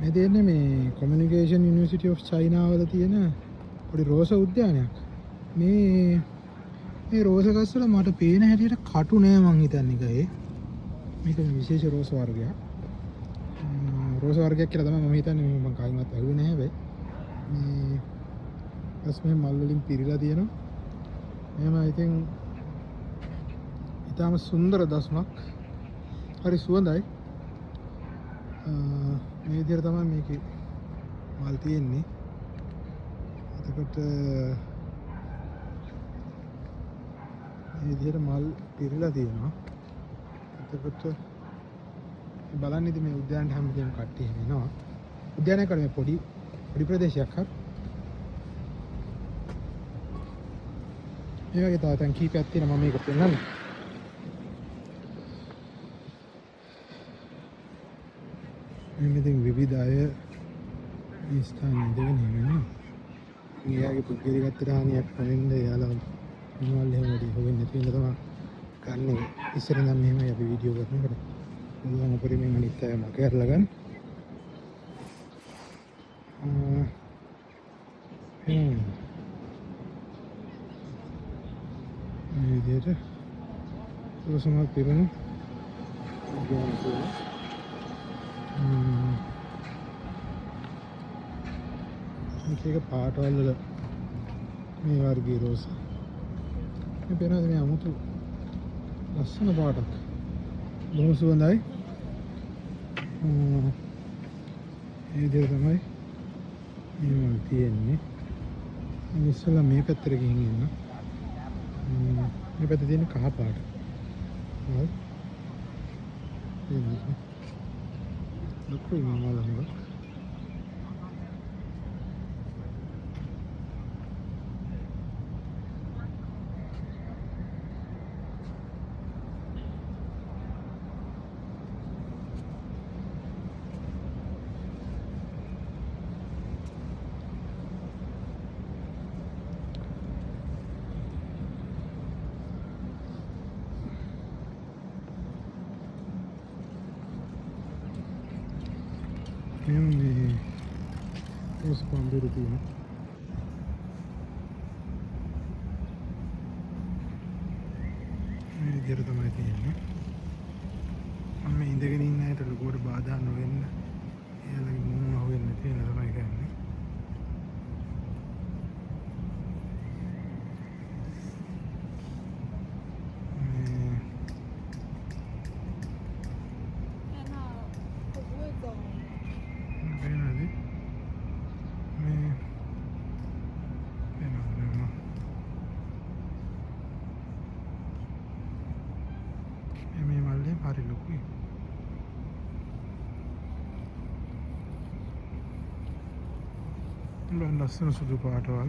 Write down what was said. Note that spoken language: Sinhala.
මේ තියෙන්නේ මේ කොමියුනිකේෂන් යුනිවර්සිටි ඔෆ් චයිනා වල තියෙන පොඩි රෝස උද්‍යානයක්. මේ රෝස ගස් වල මට පේන හැටියට කටු නෑ මං හිතන්නේ ගහේ. මේක විශේෂ රෝස වර්ගයක්. රෝස වර්ගයක් කියලා තමයි මම හිතන්නේ. මම කයින්වත් ඇහුවේ නැහැ හැබැයි. මේ ගස් මේ මල් වලින් පිරීලා තියෙනවා. එහෙම ඉතින් ඊටම සුන්දර දස්මක්. හරි සුවඳයි. මේ විදිහට තමයි මේකේ මල් තියෙන්නේ. එතකොට මේ විදිහට මල් පිරීලා තියෙනවා. එතකොට බලන්න ඉතින් මේ උද්‍යානයේ හැමදේම කට්ටිය එනවා. උද්‍යානයක මේ පොඩි ප්‍රදේශයක් හරි. මේ වගේ තව තැන් කීපයක් තියෙනවා මම මේක පෙන්නන්න. මේ ඉතින් විවිධ අය මේ ස්ථානයේ ඉඳගෙන ඉන්නවා. මෙයාගේ පුද්ගලිකත්වයට හානියක් වෙන්න යාලා මොනවල් එහෙම වැඩි හොවෙන්නේ නැති වෙන තමයි ගන්න. ඉස්සර නම් මෙහෙමයි අපි වීඩියෝ කරනකොට පුළුවන් උපරිමයෙන් අනිත් අය මගේ අරලා ගන්න. මේ විදිහට රෝසමල් පිරුණු මේක පාටවල් වල මේ වර්ගයේ රෝස. මේ පේනවාද මේ අමුතු ලස්සන පාටක්. බොහොම සුවඳයි. ඒ විදිහට තමයි මේ වල තියෙන්නේ. මේ ඉස්සෙල්ලා මේ පැත්තට ගිහින් ඉන්න. මේ පැත්තේ තියෙන කහ පාට. හරි. ලොකුයි මමලා මේක. මේ රෝස පන්දුරු තියෙනවා. මේ විදිහට තමයි තියෙන්නේ. මම ඉඳගෙන ඉන්න ඇයට ලොකුවට බාධා නොවෙන්න එයාලගේ මුණ අහුවෙන්නේ නැති වෙන තමයි කරන්නේ. හරි ලොකුයි. ලස්සන සුදු පාටවල්